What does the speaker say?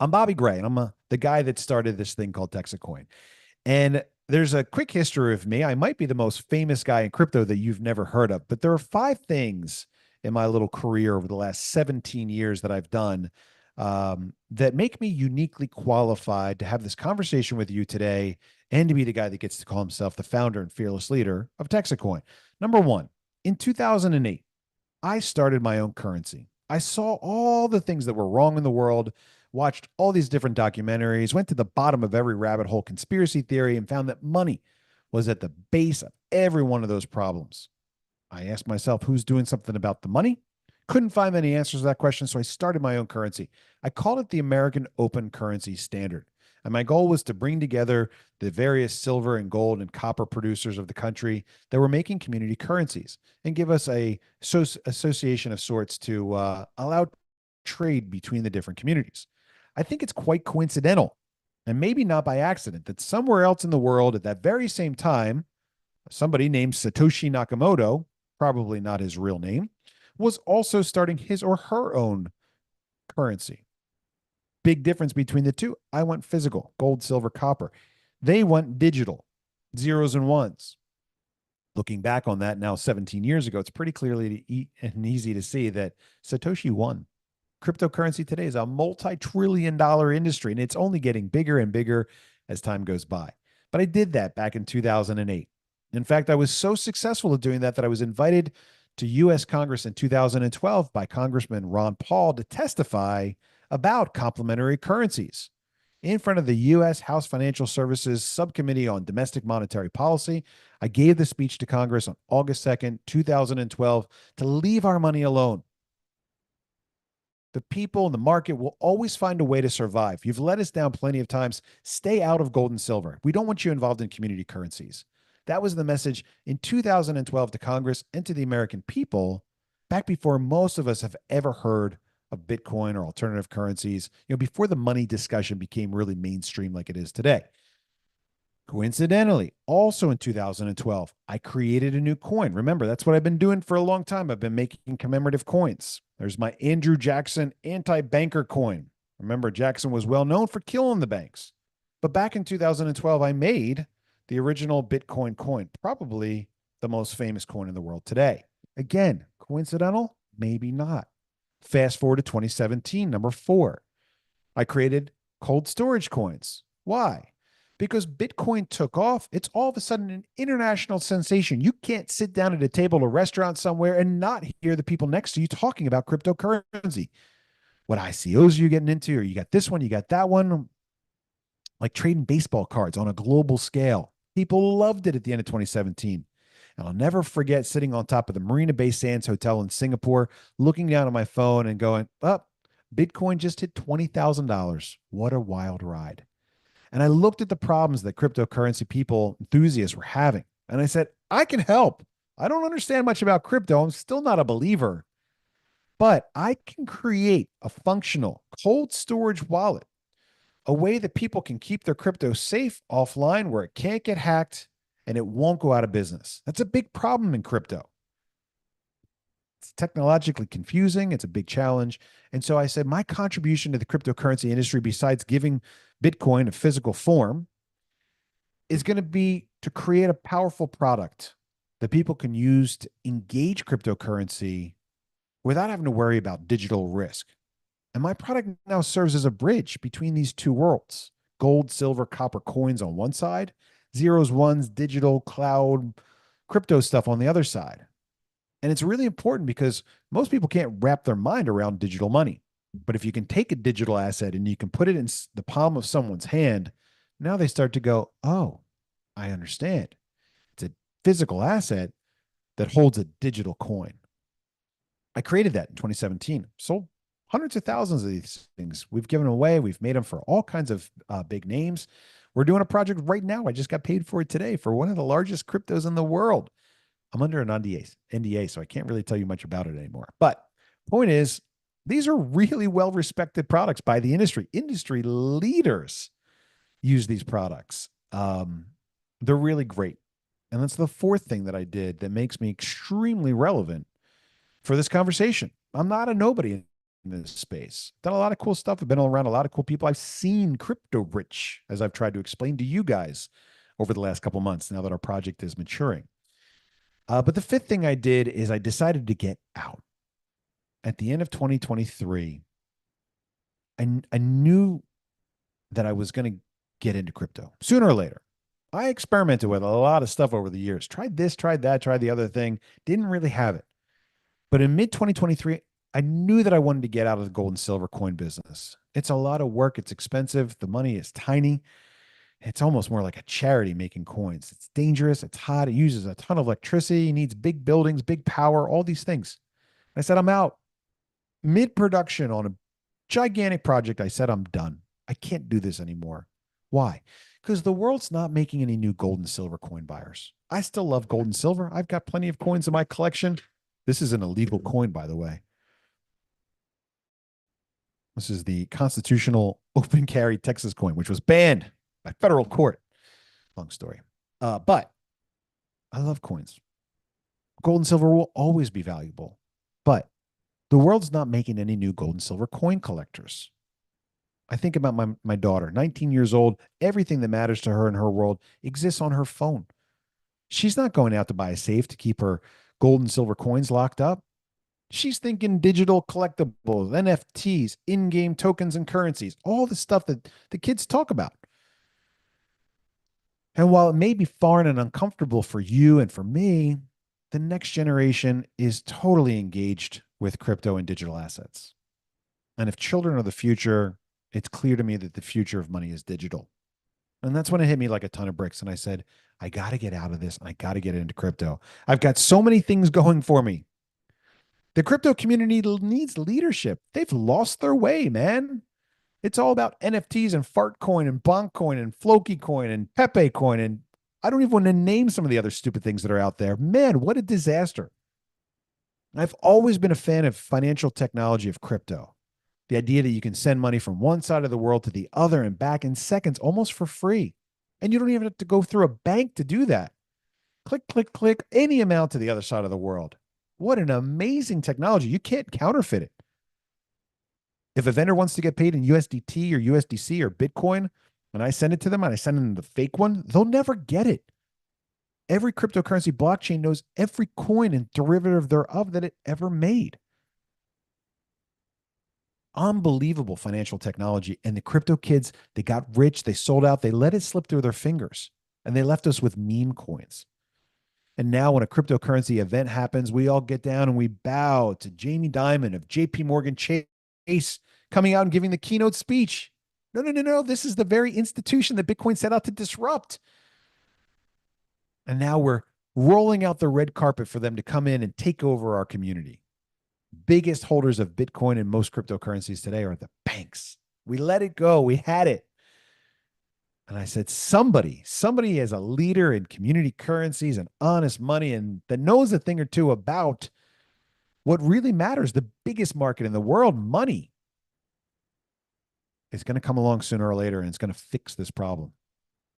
I'm Bobby Gray, and I'm the guy that started this thing called Texit. And there's a quick history of me. I might be the most famous guy in crypto that you've never heard of, but there are five things in my little career over the last 17 years that I've done that make me uniquely qualified to have this conversation with you today and to be the guy that gets to call himself the founder and fearless leader of Texacoin. Number one, in 2008, I started my own currency. I saw all the things that were wrong in the world, watched all these different documentaries, went to the bottom of every rabbit hole conspiracy theory, and found that money was at the base of every one of those problems. I asked myself, who's doing something about the money? Couldn't find any answers to that question, so I started my own currency. I called it the American Open Currency Standard. And my goal was to bring together the various silver and gold and copper producers of the country that were making community currencies and give us a association of sorts to allow trade between the different communities. I think it's quite coincidental, and maybe not by accident, that somewhere else in the world at that very same time, somebody named Satoshi Nakamoto, probably not his real name, was also starting his or her own currency. Big difference between the two. I went physical, gold, silver, copper. They went digital, zeros and ones. Looking back on that now 17 years ago, it's pretty clearly and easy to see that Satoshi won. Cryptocurrency today is a multi-trillion-dollar industry, and it's only getting bigger and bigger as time goes by. But I did that back in 2008. In fact, I was so successful at doing that that I was invited to U.S. Congress in 2012 by Congressman Ron Paul to testify about complementary currencies in front of the U.S. House Financial Services Subcommittee on Domestic Monetary Policy. I gave the speech to Congress on August 2nd, 2012, to leave our money alone. The people in the market will always find a way to survive. You've let us down plenty of times. Stay out of gold and silver. We don't want you involved in community currencies. That was the message in 2012 to Congress and to the American people back before most of us have ever heard of Bitcoin or alternative currencies, before the money discussion became really mainstream like it is today. Coincidentally, also in 2012, I created a new coin. Remember, that's what I've been doing for a long time. I've been making commemorative coins. There's my Andrew Jackson anti-banker coin. Remember, Jackson was well known for killing the banks. But back in 2012, I made the original Bitcoin coin, probably the most famous coin in the world today. Again, coincidental? Maybe not. Fast forward to 2017, number 4. I created cold storage coins. Why? Because Bitcoin took off. It's all of a sudden an international sensation. You can't sit down at a table at a restaurant somewhere and not hear the people next to you talking about cryptocurrency. What ICOs are you getting into? Or you got this one, you got that one. Like trading baseball cards on a global scale. People loved it at the end of 2017. And I'll never forget sitting on top of the Marina Bay Sands Hotel in Singapore, looking down at my phone and going, oh, Bitcoin just hit $20,000. What a wild ride. And I looked at the problems that cryptocurrency people, enthusiasts were having. And I said, I can help. I don't understand much about crypto. I'm still not a believer, but I can create a functional cold storage wallet, a way that people can keep their crypto safe offline where it can't get hacked and it won't go out of business. That's a big problem in crypto. It's technologically confusing. It's a big challenge. And so I said, my contribution to the cryptocurrency industry, besides giving Bitcoin a physical form, is going to be to create a powerful product that people can use to engage cryptocurrency without having to worry about digital risk. And my product now serves as a bridge between these two worlds: gold, silver, copper coins on one side, zeros, ones, digital, cloud, crypto stuff on the other side. And it's really important because most people can't wrap their mind around digital money. But if you can take a digital asset and you can put it in the palm of someone's hand, now they start to go, oh, I understand. It's a physical asset that holds a digital coin. I created that in 2017, sold hundreds of thousands of these things. We've given them away. We've made them for all kinds of big names. We're doing a project right now. I just got paid for it today for one of the largest cryptos in the world. I'm under an NDA, so I can't really tell you much about it anymore. But point is, these are really well-respected products by the industry. Industry leaders use these products. They're really great. And that's the fourth thing that I did that makes me extremely relevant for this conversation. I'm not a nobody this space. Done a lot of cool stuff. I've been around a lot of cool people. I've seen crypto rich, as I've tried to explain to you guys over the last couple months now that our project is maturing. But the fifth thing I did is I decided to get out. At the end of 2023, I knew that I was going to get into crypto sooner or later. I experimented with a lot of stuff over the years. Tried this, tried that, tried the other thing. Didn't really have it. But in mid 2023, I knew that I wanted to get out of the gold and silver coin business. It's a lot of work. It's expensive. The money is tiny. It's almost more like a charity making coins. It's dangerous. It's hot. It uses a ton of electricity. It needs big buildings, big power, all these things. I said, I'm out. Mid production on a gigantic project. I said, I'm done. I can't do this anymore. Why? Because the world's not making any new gold and silver coin buyers. I still love gold and silver. I've got plenty of coins in my collection. This is an illegal coin, by the way. This is the constitutional open carry Texas coin, which was banned by federal court. Long story. But I love coins. Gold and silver will always be valuable. But the world's not making any new gold and silver coin collectors. I think about my daughter, 19 years old. Everything that matters to her in her world exists on her phone. She's not going out to buy a safe to keep her gold and silver coins locked up. She's thinking digital collectibles, NFTs, in-game tokens and currencies, all the stuff that the kids talk about. And while it may be foreign and uncomfortable for you and for me, the next generation is totally engaged with crypto and digital assets. And if children are the future, it's clear to me that the future of money is digital. And that's when it hit me like a ton of bricks. And I said, I got to get out of this. And I got to get into crypto. I've got so many things going for me. The crypto community needs leadership. They've lost their way, man. It's all about NFTs and fart coin and bonk coin and Floki coin and Pepe coin. And I don't even want to name some of the other stupid things that are out there. Man, what a disaster. I've always been a fan of financial technology of crypto. The idea that you can send money from one side of the world to the other and back in seconds almost for free. And you don't even have to go through a bank to do that. Click, click, click, any amount to the other side of the world. What an amazing technology. You can't counterfeit it. If a vendor wants to get paid in USDT or USDC or Bitcoin, and I send it to them and I send them the fake one, they'll never get it. Every cryptocurrency blockchain knows every coin and derivative thereof that it ever made. Unbelievable financial technology. And the crypto kids, they got rich, they sold out, they let it slip through their fingers, and they left us with meme coins. And now when a cryptocurrency event happens, we all get down and we bow to Jamie Dimon of JP Morgan Chase coming out and giving the keynote speech. No, no, no, no. This is the very institution that Bitcoin set out to disrupt. And now we're rolling out the red carpet for them to come in and take over our community. Biggest holders of Bitcoin and most cryptocurrencies today are the banks. We let it go. We had it. And I said, somebody as a leader in community currencies and honest money and that knows a thing or two about what really matters, the biggest market in the world, money, is going to come along sooner or later and it's going to fix this problem.